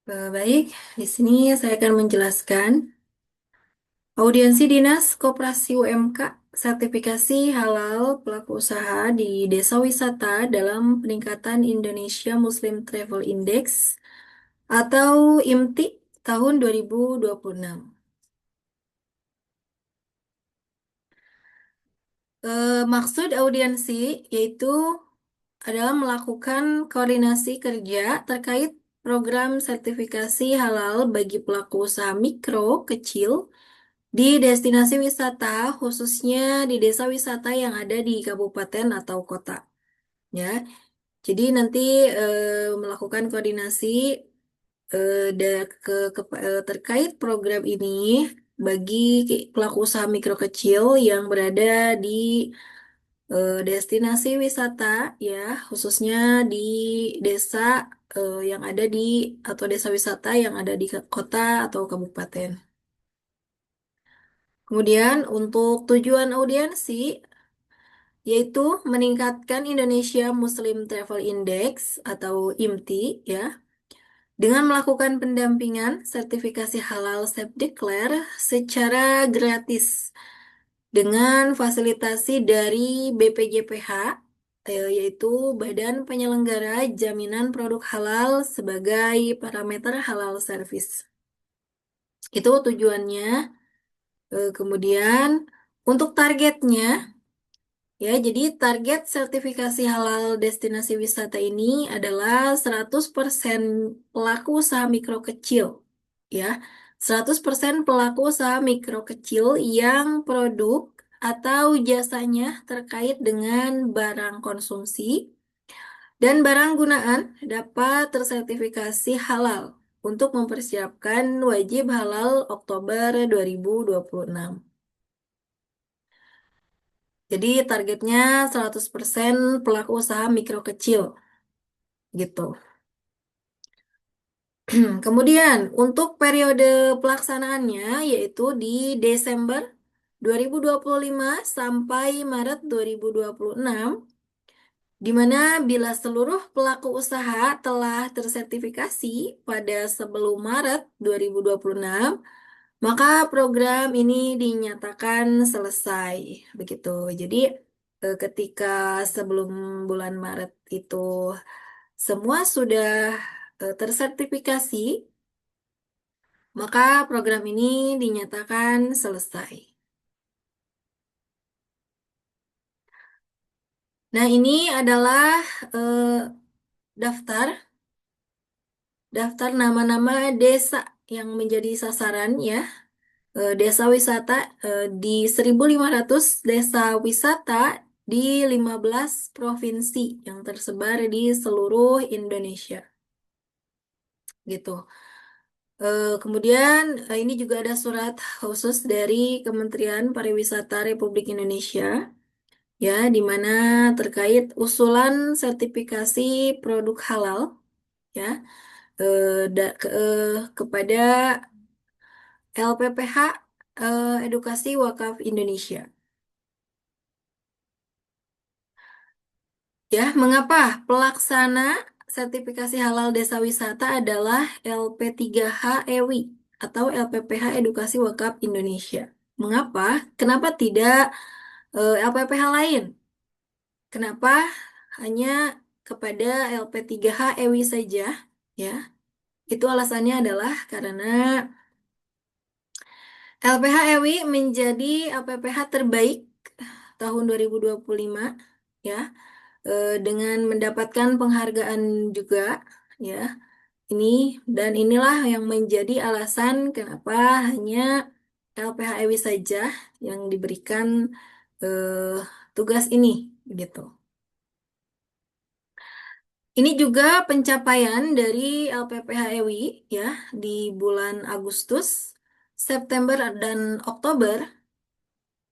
Baik, di sini saya akan menjelaskan audiensi Dinas Koperasi UMK sertifikasi halal pelaku usaha di desa wisata dalam peningkatan Indonesia Muslim Travel Index atau IMTI tahun 2026. Maksud audiensi yaitu adalah melakukan koordinasi kerja terkait program sertifikasi halal bagi pelaku usaha mikro, kecil, di destinasi wisata, khususnya di desa wisata yang ada di kabupaten atau kota, ya. Jadi nanti melakukan koordinasi terkait program ini bagi pelaku usaha mikro kecil yang berada di destinasi wisata, ya, khususnya di desa yang ada di atau desa wisata yang ada di kota atau kabupaten. Kemudian untuk tujuan audiensi yaitu meningkatkan Indonesia Muslim Travel Index atau IMTI, ya, dengan melakukan pendampingan sertifikasi halal Self Declare secara gratis dengan fasilitasi dari BPJPH, yaitu Badan Penyelenggara Jaminan Produk Halal sebagai parameter halal service. Itu tujuannya. Kemudian untuk targetnya, ya, jadi target sertifikasi halal destinasi wisata ini adalah 100% pelaku usaha mikro kecil, ya. 100% pelaku usaha mikro kecil yang produk atau jasanya terkait dengan barang konsumsi dan barang gunaan dapat tersertifikasi halal untuk mempersiapkan wajib halal Oktober 2026. Jadi targetnya 100% pelaku usaha mikro kecil gitu. Kemudian untuk periode pelaksanaannya yaitu di Desember 2025 sampai Maret 2026, di mana bila seluruh pelaku usaha telah tersertifikasi pada sebelum Maret 2026, maka program ini dinyatakan selesai. Begitu. Jadi ketika sebelum bulan Maret itu semua sudah tersertifikasi, maka program ini dinyatakan selesai. Nah, ini adalah eh, daftar daftar nama-nama desa yang menjadi sasaran, ya. Desa wisata di 1.500 desa wisata di 15 provinsi yang tersebar di seluruh Indonesia. Gitu. Kemudian ini juga ada surat khusus dari Kementerian Pariwisata Republik Indonesia, ya, di mana terkait usulan sertifikasi produk halal, ya, kepada LPPH Edukasi Wakaf Indonesia. Ya, mengapa pelaksana sertifikasi halal desa wisata adalah LP3H EWI atau LPPH Edukasi Wakaf Indonesia? Mengapa? Kenapa tidak LPPH lain? Kenapa hanya kepada LP3H EWI saja? Ya, itu alasannya adalah karena LPH EWI menjadi LPPH terbaik tahun 2025, ya, dengan mendapatkan penghargaan juga, ya. Ini dan inilah yang menjadi alasan kenapa hanya LPH EWI saja yang diberikan eh, tugas ini, gitu. Ini juga pencapaian dari LPPH EWI, ya, di bulan Agustus, September dan Oktober.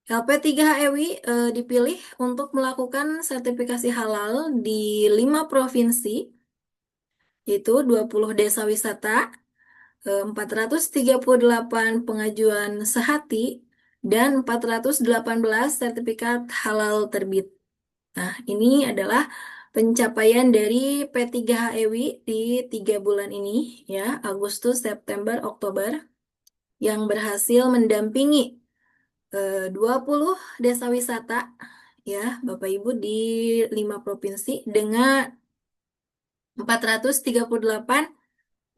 LP3 HEWI dipilih untuk melakukan sertifikasi halal di 5 provinsi, yaitu 20 desa wisata, 438 pengajuan sehati, dan 418 sertifikat halal terbit. Nah, ini adalah pencapaian dari P3HEWI di 3 bulan ini, ya, Agustus, September, Oktober, yang berhasil mendampingi 20 desa wisata, ya, Bapak Ibu di 5 provinsi dengan 438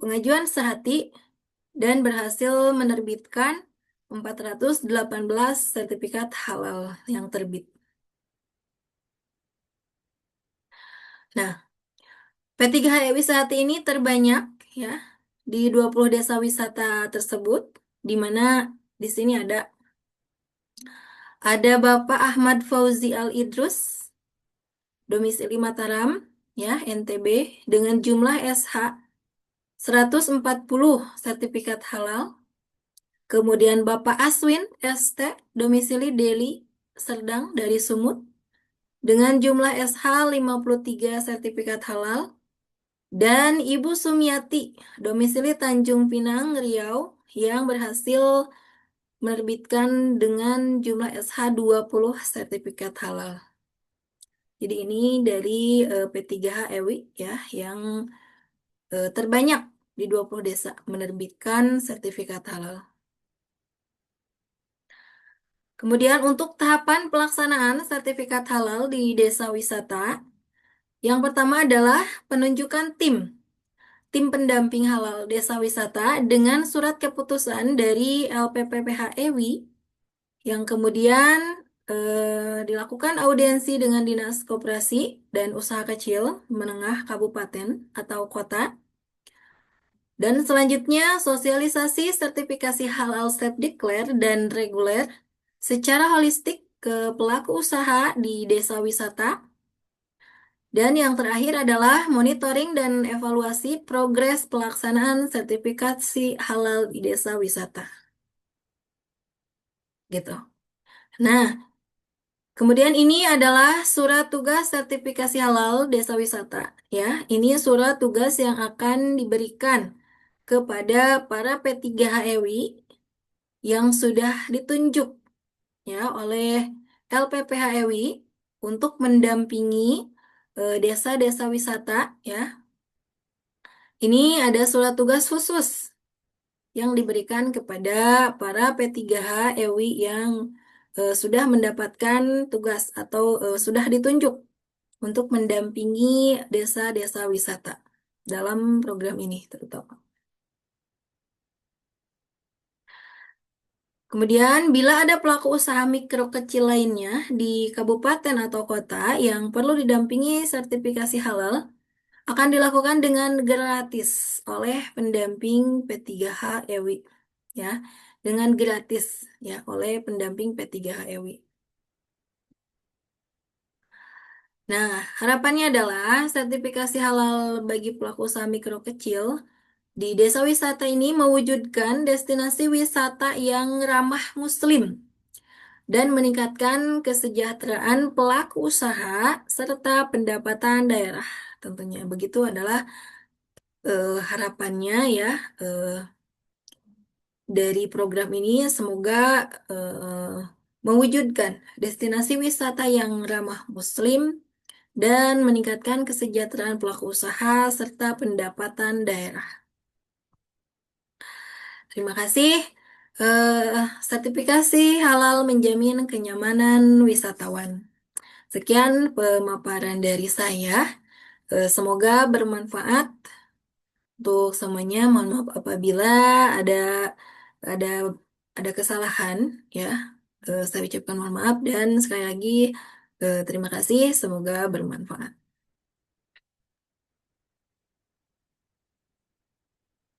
pengajuan sehati dan berhasil menerbitkan 418 sertifikat halal yang terbit. Nah, P3HEWI saat ini terbanyak, ya, di 20 desa wisata tersebut, di mana di sini ada Bapak Ahmad Fauzi Al-Idrus, domisili Mataram, ya, NTB, dengan jumlah SH 140 sertifikat halal. Kemudian Bapak Aswin ST, domisili Deli, Serdang, dari Sumut, dengan jumlah SH 53 sertifikat halal. Dan Ibu Sumiati, domisili Tanjung Pinang, Riau, yang berhasil menerbitkan dengan jumlah SH 20 sertifikat halal. Jadi ini dari P3HEWI, ya, yang terbanyak di 20 desa menerbitkan sertifikat halal. Kemudian untuk tahapan pelaksanaan sertifikat halal di desa wisata, yang pertama adalah penunjukan tim pendamping halal desa wisata dengan surat keputusan dari LPPPHEWI, yang kemudian dilakukan audiensi dengan Dinas Koperasi dan Usaha Kecil Menengah Kabupaten atau Kota. Dan selanjutnya sosialisasi sertifikasi halal State Declare dan reguler secara holistik ke pelaku usaha di desa wisata. Dan yang terakhir adalah monitoring dan evaluasi progres pelaksanaan sertifikasi halal di desa wisata. Gitu. Nah, kemudian ini adalah surat tugas sertifikasi halal desa wisata, ya. Ini surat tugas yang akan diberikan kepada para P3HEWI yang sudah ditunjuk, ya, oleh LPPHEWI untuk mendampingi desa-desa wisata, ya. Ini ada surat tugas khusus yang diberikan kepada para P3HEWI yang sudah mendapatkan tugas atau sudah ditunjuk untuk mendampingi desa-desa wisata dalam program ini terutama. Kemudian, bila ada pelaku usaha mikro kecil lainnya di kabupaten atau kota yang perlu didampingi sertifikasi halal, akan dilakukan dengan gratis oleh pendamping P3HEWI, ya, dengan gratis, ya, oleh pendamping P3HEWI. Nah, harapannya adalah sertifikasi halal bagi pelaku usaha mikro kecil di desa wisata ini mewujudkan destinasi wisata yang ramah Muslim dan meningkatkan kesejahteraan pelaku usaha serta pendapatan daerah. Tentunya begitu adalah harapannya, ya, eh, dari program ini. Semoga mewujudkan destinasi wisata yang ramah Muslim dan meningkatkan kesejahteraan pelaku usaha serta pendapatan daerah. Terima kasih. Sertifikasi halal menjamin kenyamanan wisatawan. Sekian pemaparan dari saya. Semoga bermanfaat untuk semuanya. Mohon maaf apabila ada ada ada kesalahan, ya. Saya ucapkan mohon maaf dan sekali lagi terima kasih. Semoga bermanfaat.